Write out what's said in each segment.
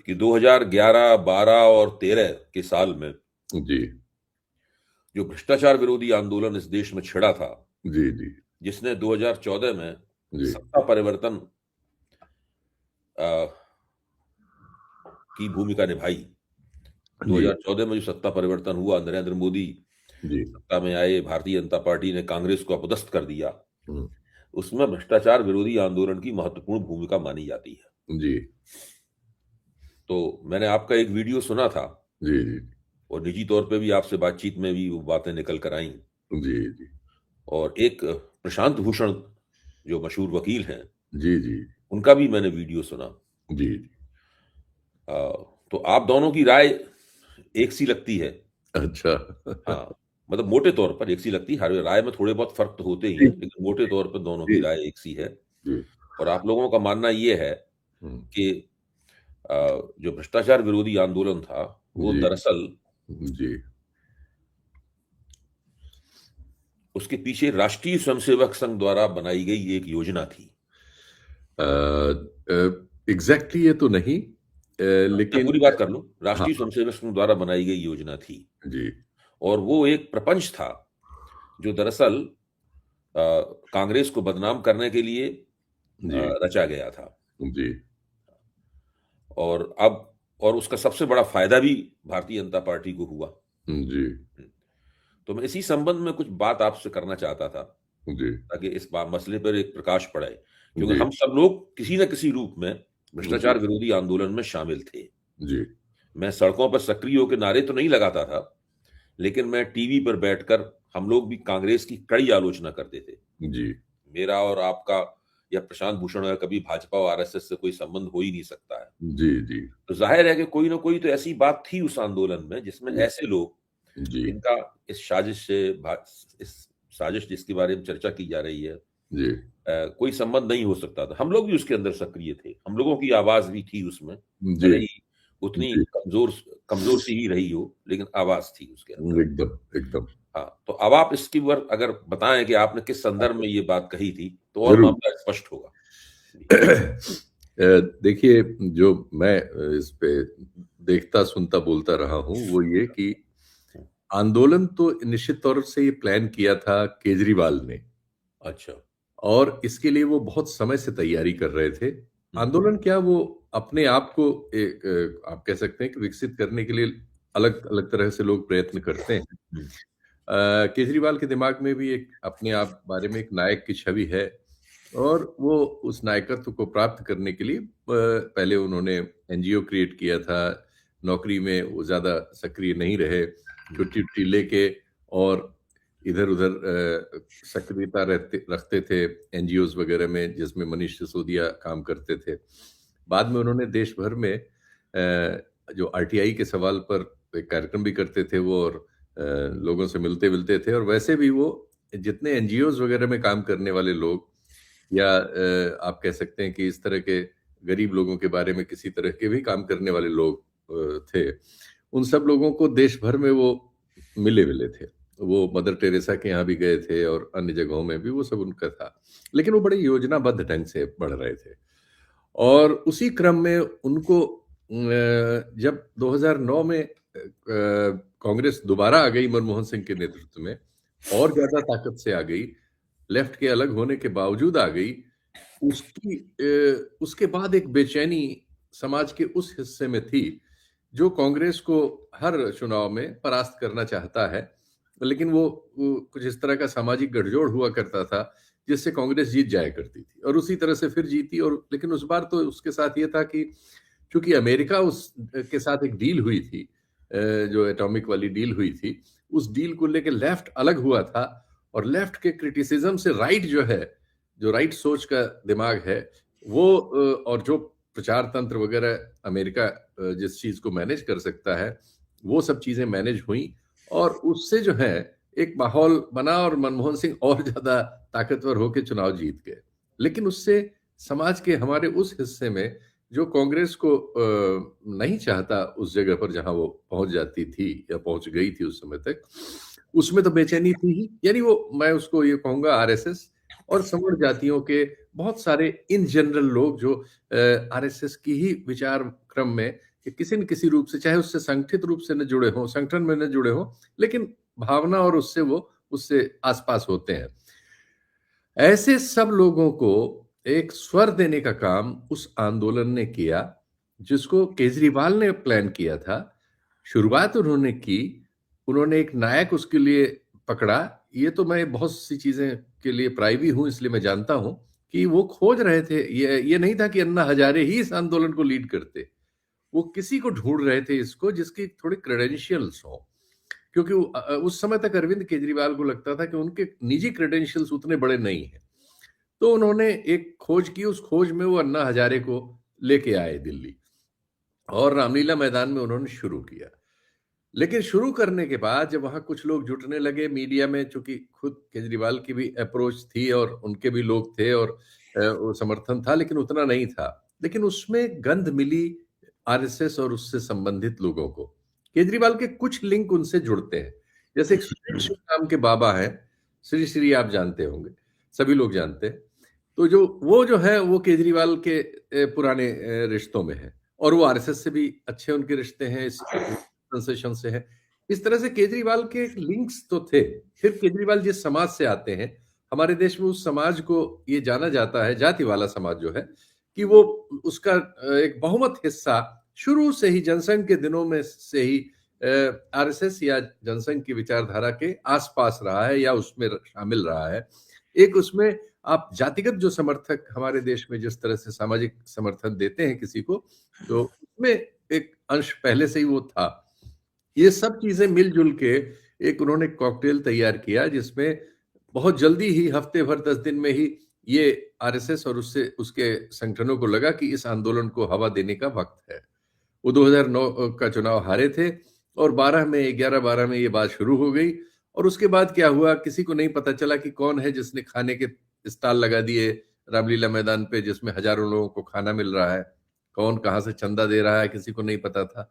कि 2011, 12 और 13 के साल में जी जो भ्रष्टाचार विरोधी आंदोलन इस देश में छिड़ा था, जी जी जिसने 2014 में जी सत्ता परिवर्तन अ, की भूमिका निभाई। जी 2014 में जो सत्ता परिवर्तन हुआ, नरेंद्र मोदी जी सत्ता में आए, भारतीय जनता पार्टी ने कांग्रेस को अपदस्थ कर दिया। हम्म, उसमें भ्रष्टाचार विरोधी आंदोलन की महत्वपूर्ण भूमिका मानी जाती है। जी तो मैंने आपका एक वीडियो सुना था जी जी और निजी तौर पे भी आपसे बातचीत में भी वो बातें निकल कर आईं। जी जी और एक प्रशांत भूषण जो मशहूर वकील हैं, जी जी उनका भी मैंने वीडियो सुना। जी अ, तो आप दोनों की राय एक सी लगती है। अच्छा हाँ, मतलब मोटे तौर पर एक सी लगती है। हर राय में थोड़े बहुत फर्क तो होते ही जी हैं, लेकिन मोटे तौर पर दोनों की जी राय एक सी है। जी और आप लोगों का मानना ये है हम्म, कि अ, जो भ्रष्टाचार विरोधी आंदोलन था, वो जी दरअसल जी उसके पीछे राष्ट्रीय स्वयंसेवक संघ द्वारा बनाई गई एक योजना थी। एग्जैक्टली ये तो नहीं, मैं लेकिन पूरी बात कर लूं। हाँ राष्ट्रीय स्वयंसेवक संघ द्वारा बनाई गई योजना थी जी और वो एक प्रपंच था जो दरअसल अ, कांग्रेस को बदनाम करने के लिए जी रचा गया था। जी और अब और उसका सबसे बड़ा फायदा भी भारतीय जनता पार्टी को हुआ। जी तो मैं इसी संबंध में कुछ बात आपसे करना चाहता था, जी ताकि इस मसले पर एक प्रकाश पड़े, क्योंकि जी हम सब लोग किसी न किसी रूप में जी भ्रष्टाचार विरोधी आंदोलन में शामिल थे। जी मैं सड़कों पर सक्रिय होकर नारे तो नहीं लगाता था, लेकिन मैं टीवी पर बैठकर हम लोग भी कांग्रेस की कड़ी आलोचना करते थे। जी मेरा और आपका या प्रशांत भूषण का कभी भाजपा और आरएसएस से कोई संबंध हो ही नहीं सकता है। जी जी तो जाहिर है कि कोई ना कोई तो ऐसी बात थी उस आंदोलन में जिसमें ऐसे लोग जी जिनका इस साजिश से इस साजिश जिसके बारे में चर्चा की जा रही है, जी कोई संबंध नहीं हो सकता था। हम लोग भी उसके अंदर सक्रिय थे, हम लोगों की आवाज भी थी उसमें, जी भले ही उतनी जी कमजोर कमजोर सी ही रही हो, लेकिन आवाज थी उसके अंदर। एकदम एकदम हाँ, तो अब आप इसकी वर अगर बताएं कि आपने किस संदर्भ में ये बात कही थी, तो और जरूर। मामला स्पष्ट होगा। जी। देखिए, जो मैं इस पे देखता सुनता बोलता रहा हूँ वो ये कि आंदोलन तो निश्चित तौर से ये प्लान किया था केजरीवाल ने, अच्छा। और इसके लिए वो बहुत समय से तैयारी कर रहे थे। हम्म। आंदोलन क्या, वो अपने आप को एक आप कह सकते हैं कि विकसित करने के लिए अलग अलग तरह से लोग प्रयत्न करते हैं। हम्म। केजरीवाल के दिमाग में भी एक अपने आप बारे में एक नायक की छवि है, और वो उस नायकत्व को प्राप्त करने के लिए पहले उन्होंने एनजीओ क्रिएट किया था। नौकरी में वो ज़्यादा सक्रिय नहीं रहे, छुट्टी उट्टी लेके, और इधर उधर सक्रियता रखते थे एनजीओज वगैरह में, जिसमें मनीष सिसोदिया काम करते थे। बाद में उन्होंने देश भर में जो आरटीआई के सवाल पर एक कार्यक्रम भी करते थे वो, और लोगों से मिलते मिलते थे। और वैसे भी वो जितने एनजीओज वगैरह में काम करने वाले लोग, या आप कह सकते हैं कि इस तरह के गरीब लोगों के बारे में किसी तरह के भी काम करने वाले लोग थे, उन सब लोगों को देश भर में वो मिले मिले थे। वो मदर टेरेसा के यहाँ भी गए थे और अन्य जगहों में भी वो सब उनका था। लेकिन वो बड़े योजनाबद्ध ढंग से बढ़ रहे थे। और उसी क्रम में उनको जब 2009 में कांग्रेस दोबारा आ गई मनमोहन सिंह के नेतृत्व में, और ज्यादा ताकत से आ गई, लेफ्ट के अलग होने के बावजूद आ गई, उसके बाद एक बेचैनी समाज के उस हिस्से में थी जो कांग्रेस को हर चुनाव में परास्त करना चाहता है। लेकिन वो कुछ इस तरह का सामाजिक गठजोड़ हुआ करता था जिससे कांग्रेस जीत जाया करती थी, और उसी तरह से फिर जीती। और लेकिन उस बार तो उसके साथ ये था कि चूंकि अमेरिका उस के साथ एक डील हुई थी, जो एटॉमिक वाली डील हुई थी, उस डील को लेकर लेफ्ट अलग हुआ था। और लेफ्ट के क्रिटिसिज्म से राइट जो है, जो राइट सोच का दिमाग है, वो और जो प्रचार तंत्र वगैरह अमेरिका जिस चीज को मैनेज कर सकता है, वो सब चीजें मैनेज हुई, और उससे जो है एक माहौल बना, और मनमोहन सिंह और ज्यादा ताकतवर होकर चुनाव जीत गए। लेकिन उससे समाज के हमारे उस हिस्से में, जो कांग्रेस को नहीं चाहता उस जगह पर जहां वो पहुंच जाती थी या पहुंच गई थी उस समय तक, उसमें तो बेचैनी थी ही। यानी वो, मैं उसको ये कहूंगा, आरएसएस और सवर्ण जातियों के बहुत सारे इन जनरल लोग जो आरएसएस की ही विचार क्रम में कि किसी न किसी रूप से, चाहे उससे संगठित रूप से न जुड़े हों, संगठन में न जुड़े हों, लेकिन भावना और उससे आसपास होते हैं। ऐसे सब लोगों को एक स्वर देने का काम उस आंदोलन ने किया, जिसको केजरीवाल ने प्लान किया था। शुरुआत उन्होंने की, उन्होंने एक नायक उसके लिए पकड़ा। ये तो मैं बहुत सी चीजें के लिए प्राइवी हूं, इसलिए मैं जानता हूं कि वो खोज रहे थे। ये नहीं था कि अन्ना हजारे ही इस आंदोलन को लीड करते। वो किसी को ढूंढ रहे थे इसको जिसकी थोड़ी क्रेडेंशियल्स हो, क्योंकि उस समय तक अरविंद केजरीवाल को लगता था कि उनके निजी क्रेडेंशियल्स उतने बड़े नहीं हैं। तो उन्होंने एक खोज की, उस खोज में वो अन्ना हजारे को लेके आए दिल्ली और रामलीला मैदान में उन्होंने शुरू किया। लेकिन शुरू करने के बाद जब वहां कुछ लोग जुटने लगे मीडिया में, चूंकि खुद केजरीवाल की भी अप्रोच थी और उनके भी लोग थे और वो समर्थन था, लेकिन उतना नहीं था। लेकिन उसमें गंध मिली आरएसएस और उससे संबंधित लोगों को। केजरीवाल के कुछ लिंक उनसे जुड़ते हैं, जैसे एक श्री श्री नाम के बाबा हैं, श्री श्री आप जानते होंगे, सभी लोग जानते हैं। तो जो है वो केजरीवाल के पुराने रिश्तों में है और वो आरएसएस से भी अच्छे उनके रिश्ते हैं, इस कंसेशन से है। इस तरह से केजरीवाल के लिंक्स तो थे। फिर केजरीवाल जिस समाज से आते हैं, हमारे देश में उस समाज को ये जाना जाता है, जाति वाला समाज जो है, कि वो उसका एक बहुमत हिस्सा शुरू से ही जनसंघ के दिनों में से ही आरएसएस या जनसंघ की विचारधारा के आसपास रहा है या उसमें शामिल रहा है। एक उसमें आप जातिगत जो समर्थक हमारे देश में जिस तरह से सामाजिक समर्थन देते हैं किसी को, तो उसमें एक अंश पहले से ही वो था। ये सब चीजें मिलजुल के एक उन्होंने कॉकटेल तैयार किया, जिसमें बहुत जल्दी ही हफ्ते भर 10 दिन में ही ये आरएसएस और उससे उसके संगठनों को लगा कि इस आंदोलन को हवा देने का वक्त है। वो 2009 का चुनाव हारे थे और 11-12 में ये बात शुरू हो गई। और उसके बाद क्या हुआ किसी को नहीं पता चला कि कौन है जिसने खाने के स्टॉल लगा दिए रामलीला मैदान पे, जिसमें हजारों लोगों को खाना मिल रहा है। कौन कहां से चंदा दे रहा है किसी को नहीं पता था।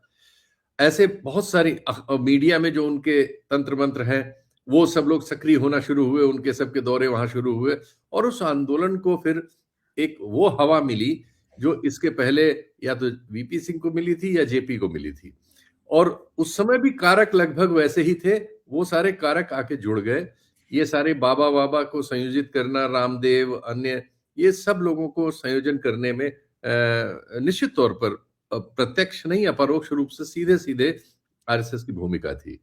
ऐसे बहुत सारी मीडिया में जो उनके तंत्र मंत्र हैं, वो सब लोग सक्रिय होना शुरू हुए, उनके सबके दौरे वहां शुरू हुए और उस आंदोलन को फिर एक वो हवा मिली जो इसके पहले या तो वीपी सिंह को मिली थी या जेपी को मिली थी। और उस समय भी कारक लगभग वैसे ही थे, वो सारे कारक आके जुड़ गए। ये सारे बाबा बाबा को संयोजित करना, रामदेव, अन्य, ये सब लोगों को संयोजन करने में निश्चित तौर पर प्रत्यक्ष नहीं अपरोक्ष रूप से सीधे सीधे आरएसएस की भूमिका थी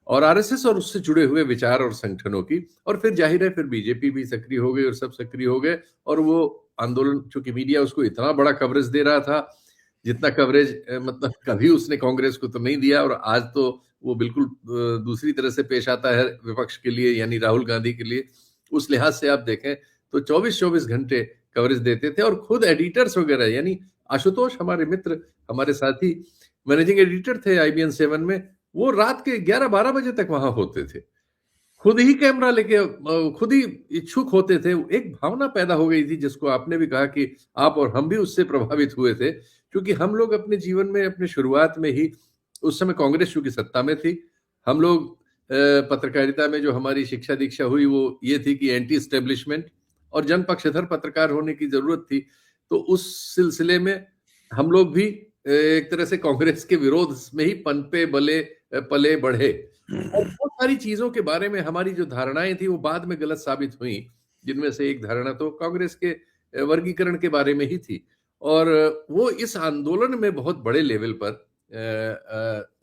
और आरएसएस और उससे जुड़े हुए विचार और संगठनों की। और फिर जाहिर है फिर बीजेपी भी सक्रिय हो गई और सब सक्रिय हो गए। और वो आंदोलन, चूंकि मीडिया उसको इतना बड़ा कवरेज दे रहा था जितना कवरेज मतलब कभी उसने कांग्रेस को तो नहीं दिया, और आज तो वो बिल्कुल दूसरी तरह से पेश आता है विपक्ष के लिए, यानी राहुल गांधी के लिए। उस लिहाज से आप देखें तो 24-24 घंटे कवरेज देते थे और खुद एडिटर्स वगैरह, यानी आशुतोष हमारे मित्र, हमारे साथी मैनेजिंग एडिटर थे IBN 7 में, वो रात के 11-12 बजे तक वहां होते थे, खुद ही कैमरा लेके, खुद ही इच्छुक होते थे। एक भावना पैदा हो गई थी जिसको आपने भी कहा कि आप और हम भी उससे प्रभावित हुए थे, क्योंकि हम लोग अपने जीवन में अपने शुरुआत में ही, उस समय कांग्रेस चूंकि सत्ता में थी, हम लोग पत्रकारिता में जो हमारी शिक्षा दीक्षा हुई वो ये थी कि एंटी एस्टेब्लिशमेंट और जन पक्षधर पत्रकार होने की जरूरत थी। तो उस सिलसिले में हम लोग भी एक तरह से कांग्रेस के विरोध में ही पनपे, बले, पले बढ़े। और बहुत सारी चीजों के बारे में हमारी जो धारणाएं थी वो बाद में गलत साबित हुई, जिनमें से एक धारणा तो कांग्रेस के वर्गीकरण के बारे में ही थी। और वो इस आंदोलन में बहुत बड़े लेवल पर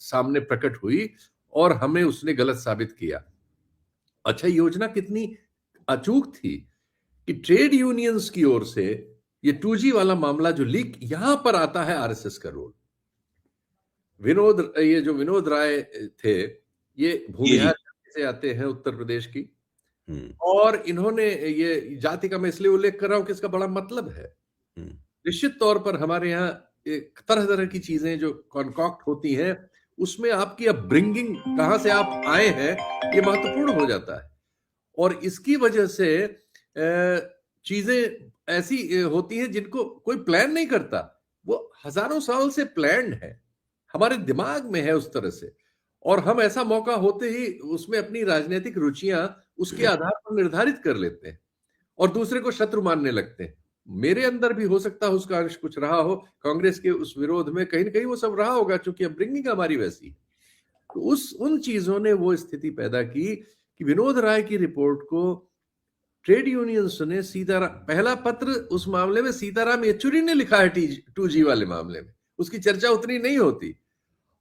सामने प्रकट हुई और हमें उसने गलत साबित किया। अच्छा, योजना कितनी अचूक थी कि ट्रेड यूनियंस की ओर से ये 2G वाला मामला जो लीक, यहां पर आता है आरएसएस का रोल। ये जो विनोद राय थे, ये भूमिहार से आते हैं उत्तर प्रदेश की, और इन्होंने ये जाति का मैं इसलिए उल्लेख कर रहा हूं कि इसका बड़ा मतलब है। निश्चित तौर पर हमारे यहाँ एक तरह तरह की चीजें जो कॉन्कॉक्ट होती हैं, उसमें आपकी अपब्रिंगिंग, कहां से आप आए हैं, ये महत्वपूर्ण हो जाता है। और इसकी वजह से चीजें ऐसी होती हैं जिनको कोई प्लान नहीं करता, वो हजारों साल से प्लान्ड है, हमारे दिमाग में है उस तरह से। और हम ऐसा मौका होते ही उसमें अपनी राजनीतिक रुचियां उसके आधार पर निर्धारित कर लेते हैं और दूसरे को शत्रु मानने लगते हैं। मेरे अंदर भी हो सकता है उसका अंश कुछ रहा हो, कांग्रेस के उस विरोध में कहीं ना कहीं वो सब रहा होगा, क्योंकि अपब्रिंगिंग हमारी वैसी है। तो उस उन चीजों ने वो स्थिति पैदा की कि विनोद राय की रिपोर्ट को ट्रेड यूनियंस ने सीताराम, पहला पत्र उस मामले में सीताराम येचुरी ने लिखा है 2G वाले मामले में, उसकी चर्चा उतनी नहीं होती।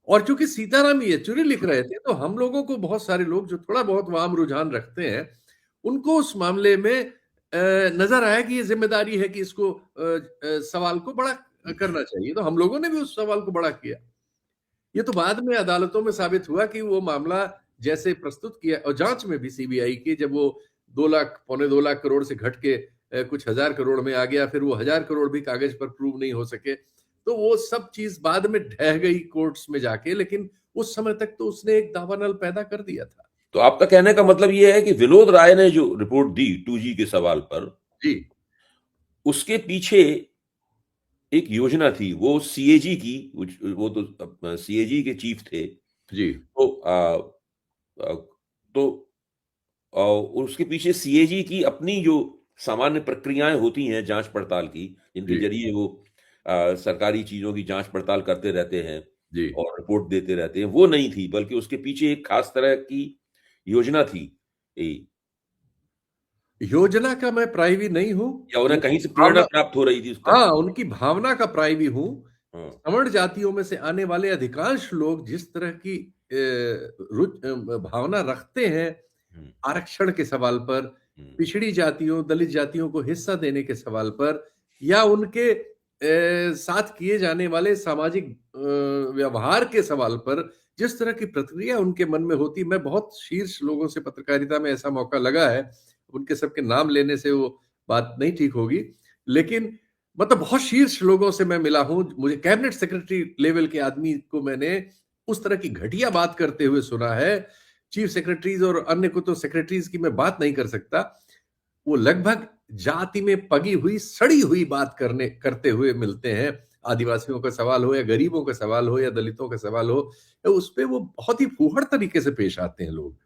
और चूंकि सीताराम येचुरी लिख रहे थे, तो हम लोगों को, बहुत सारे लोग जो थोड़ा बहुत वाम रुझान रखते हैं, उनको उस मामले में नजर आया कि ये जिम्मेदारी है कि इसको सवाल को बड़ा करना चाहिए। तो हम लोगों ने भी उस सवाल को बड़ा किया। ये तो बाद में अदालतों में साबित हुआ कि वो मामला जैसे प्रस्तुत किया, और जांच में भी सीबीआई की, जब वो 2 लाख, पौने 2 लाख करोड़ से घट के कुछ हजार करोड़ में आ गया, फिर वो 1000 करोड़ भी कागज पर प्रूव नहीं हो सके, तो वो सब चीज बाद में ढह गई कोर्ट्स में जाके, लेकिन उस समय तक तो उसने एक दावानल पैदा कर दिया था। तो आपका कहने का मतलब ये है कि विनोद राय ने जो रिपोर्ट दी 2G के सवाल पर, जी, उसके पीछे एक योजना थी, वो सीएजी की, वो तो सीएजी के चीफ थे। जी, तो आ, तो उसके पीछे सीएजी की अपनी जो सामान्य प्रक्रियाएं होती हैं जांच पड़ताल की, जिनके जी, जरिए वो सरकारी चीजों की जांच पड़ताल करते रहते हैं जी। और रिपोर्ट देते रहते हैं, वो नहीं थी, बल्कि उसके पीछे एक खास तरह की योजना थी। ए, योजना का मैं प्राइवी नहीं हूं। या उन्हें कहीं उनकी से प्रेरणा भावना, प्राप्त हो रही थी उस हाँ, तथ्य से? उनकी भावना का प्राइवी हूं। हाँ। सवर्ण जातियों में से आने वाले अधिकांश लोग जिस तरह की भावना रखते हैं हम्म, आरक्षण के सवाल पर, हम्म, पिछड़ी जातियों, दलित जातियों को हिस्सा देने के सवाल पर, या उनके साथ किए जाने वाले सामाजिक व्यवहार के सवाल पर जिस तरह की प्रतिक्रिया उनके मन में होती, मैं बहुत शीर्ष लोगों से पत्रकारिता में ऐसा मौका लगा है, उनके सबके नाम लेने से वो बात नहीं ठीक होगी, लेकिन मतलब बहुत शीर्ष लोगों से मैं मिला हूं। मुझे कैबिनेट सेक्रेटरी लेवल के आदमी को मैंने उस तरह की घटिया बात करते हुए सुना है। चीफ सेक्रेटरीज और अन्य को तो सेक्रेटरीज की मैं बात नहीं कर सकता, वो लगभग जाति में पगी हुई, सड़ी हुई बात करते हुए मिलते हैं। आदिवासियों का सवाल हो, या गरीबों का सवाल हो, या दलितों का सवाल हो, तो उस पे वो बहुत ही फूहड़ तरीके से पेश आते हैं लोग।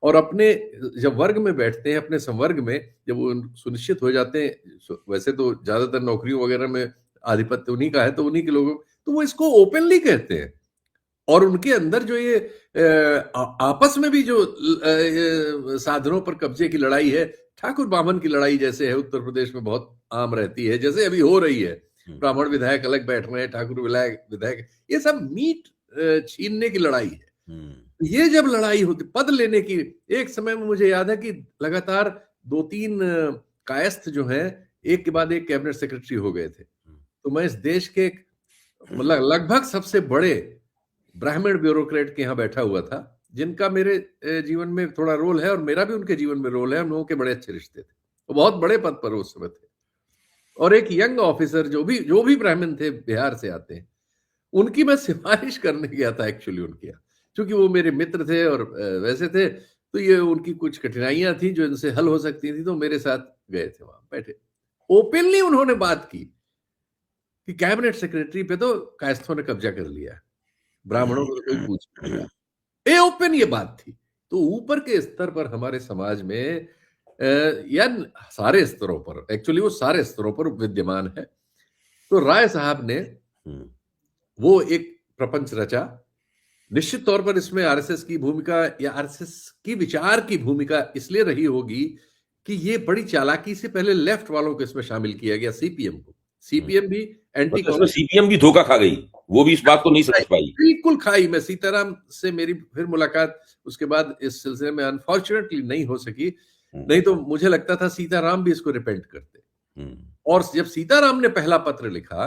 और अपने जब वर्ग में बैठते हैं, अपने संवर्ग में जब वो सुनिश्चित हो जाते हैं, वैसे तो ज्यादातर नौकरियों वगैरह में आधिपत्य उन्हीं का है, तो उन्हीं के लोगों, तो वो इसको ओपनली कहते हैं। और उनके अंदर जो ये आपस में भी जो साधनों पर कब्जे की लड़ाई है, ठाकुर ब्राह्मण की लड़ाई जैसे है, उत्तर प्रदेश में बहुत आम रहती है, जैसे अभी हो रही है। ब्राह्मण विधायक अलग बैठ रहे हैं, ठाकुर विधायक, ये सब मीट छीनने की लड़ाई है। ये जब लड़ाई होती पद लेने की, एक समय में मुझे याद है कि लगातार 2-3 कायस्थ जो हैं, एक के बाद एक कैबिनेट सेक्रेटरी हो गए थे। तो मैं इस देश के मतलब लगभग सबसे बड़े ब्राह्मण ब्यूरोक्रेट के यहाँ बैठा हुआ था, जिनका मेरे जीवन में थोड़ा रोल है, और मेरा भी उनके जीवन में रोल है। हम लोगों के बड़े अच्छे रिश्ते थे, वो बहुत बड़े पद पर उस समय थे। और एक यंग ऑफिसर जो भी ब्राह्मण थे, बिहार से आते हैं, उनकी मैं सिफारिश करने गया था एक्चुअली उनके यहाँ, क्योंकि वो मेरे मित्र थे और वैसे थे, तो ये उनकी कुछ कठिनाइयां थी जो इनसे हल हो सकती थी, तो मेरे साथ गए थे वहां बैठे। ओपनली उन्होंने बात की कि कैबिनेट सेक्रेटरी पे तो कायस्थों ने कब्जा कर लिया, ब्राह्मणों को तो कोई पूछ नहीं रहा। ये ओपन ये बात थी। तो ऊपर के स्तर पर हमारे समाज में या सारे स्तरों पर, एक्चुअली वो सारे स्तरों पर विद्यमान है। तो राय साहब ने वो एक प्रपंच रचा। निश्चित तौर पर इसमें आरएसएस की भूमिका, या आरएसएस की विचार की भूमिका इसलिए रही होगी कि ये बड़ी चालाकी से पहले लेफ्ट वालों को इसमें शामिल किया गया, सीपीएम को। सीपीएम भी एंटी मतलब सीपीएम भी धोखा खा गई, वो भी इस बात को नहीं समझ पाई। बिल्कुल खाई। मैं सीताराम से मेरी फिर मुलाकात उसके बाद इस सिलसिले में अनफॉर्चुनेटली नहीं हो सकी, नहीं तो मुझे लगता था सीताराम भी इसको रिपेंट करते। और जब सीताराम ने पहला पत्र लिखा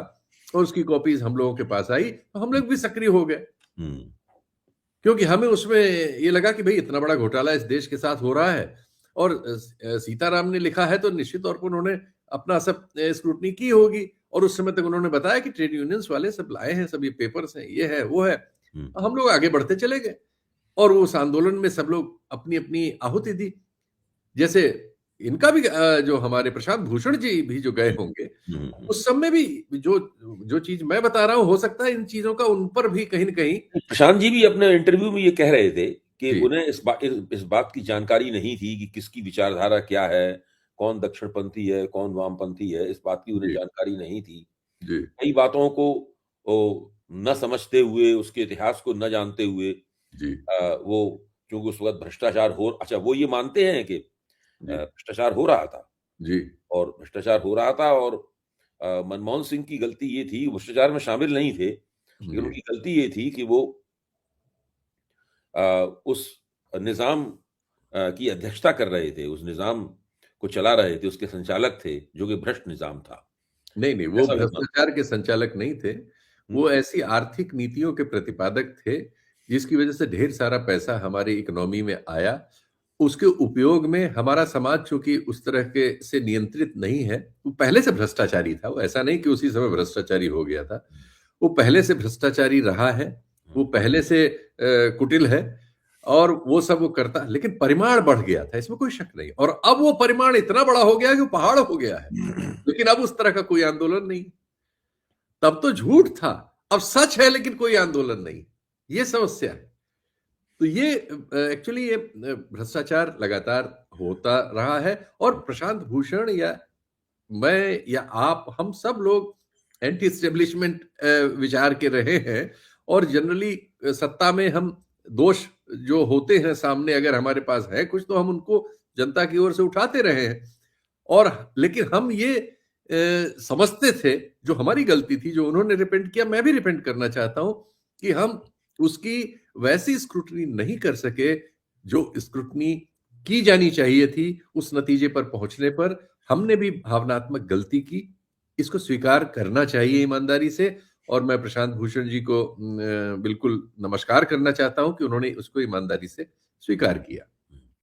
और उसकी कॉपीज हम लोगों के पास आई, तो हम लोग भी सक्रिय हो गए, क्योंकि हमें उसमें ये लगा कि भाई इतना बड़ा घोटाला इस देश के साथ हो रहा है, और सीताराम ने लिखा है तो निश्चित तौर पर उन्होंने अपना सब स्क्रूटनी की होगी। और उस समय तक उन्होंने बताया कि ट्रेड यूनियंस वाले सब लाए हैं, सब ये पेपर्स हैं, ये है वो है। हम लोग आगे बढ़ते चले गए, और उस आंदोलन में सब लोग अपनी अपनी आहुति दी। जैसे इनका भी जो हमारे प्रशांत भूषण जी भी जो गए होंगे, उस समय भी जो चीज मैं बता रहा हूं, हो सकता है इन चीजों का उन पर भी कहीं ना कहीं। प्रशांत जी भी अपने इंटरव्यू में ये कह रहे थे कि उन्हें इस बात की जानकारी नहीं थी कि किसकी विचारधारा क्या है, कौन दक्षिणपंथी है, कौन वामपंथी है, इस बात की उन्हें जी, जानकारी नहीं थी। जी, कई बातों को न समझते हुए, उसके इतिहास को न जानते हुए जी, वो चूँकि उस वक़्त भ्रष्टाचार हो अच्छा वो ये मानते हैं कि जी, भ्रष्टाचार हो रहा था जी, और भ्रष्टाचार हो रहा था और मनमोहन सिंह की गलती ये थी, भ्रष्टाचार में शामिल नहीं थे, लेकिन जी। उनकी गलती ये थी कि वो उस निज़ाम की अध्यक्षता कर रहे थे, उस निज़ाम को चला रहे थे, उसके संचालक थे, जो कि भ्रष्ट निज़ाम था। नहीं, नहीं, वो ऐसा मैं मानता भ्रष्टाचार के संचालक नहीं थे। हूँ। वो ऐसी आर्थिक नीतियों के प्रतिपादक थे, जिसकी वजह से ढेर सारा पैसा हमारी इकोनॉमी में आया। उसके उपयोग में हमारा समाज चूँकि उस तरह के से नियंत्रित नहीं है, वो पहले से भ्रष्टाचारी था। वो ऐसा नहीं कि उसी समय भ्रष्टाचारी हो गया था। वो पहले से भ्रष्टाचारी रहा है, हुँ, वो पहले से कुटिल है और वो सब वो करता है, लेकिन परिमाण बढ़ गया था, इसमें कोई शक नहीं। और अब वो परिमाण इतना बड़ा हो गया है कि वो पहाड़ हो गया है। हुँ। लेकिन अब उस तरह का कोई आंदोलन नहीं। तब तो झूठ था, अब सच है लेकिन कोई आंदोलन नहीं। ये समस्या है। तो ये एक्चुअली ये भ्रष्टाचार लगातार होता रहा है और प्रशांत भूषण या मैं या आप हम सब लोग एंटी एस्टेब्लिशमेंट विचार के रहे हैं और जनरली सत्ता में हम दोष जो होते हैं सामने अगर हमारे पास है कुछ तो हम उनको जनता की ओर से उठाते रहे हैं और लेकिन हम ये समझते थे जो हमारी गलती थी जो उन्होंने रिपेंट किया मैं भी रिपेंट करना चाहता हूं कि हम उसकी वैसी स्क्रूटनी नहीं कर सके जो स्क्रूटनी की जानी चाहिए थी उस नतीजे पर पहुंचने पर हमने भी भावनात्मक गलती की इसको स्वीकार करना चाहिए ईमानदारी से और मैं प्रशांत भूषण जी को बिल्कुल नमस्कार करना चाहता हूं कि उन्होंने उसको ईमानदारी से स्वीकार किया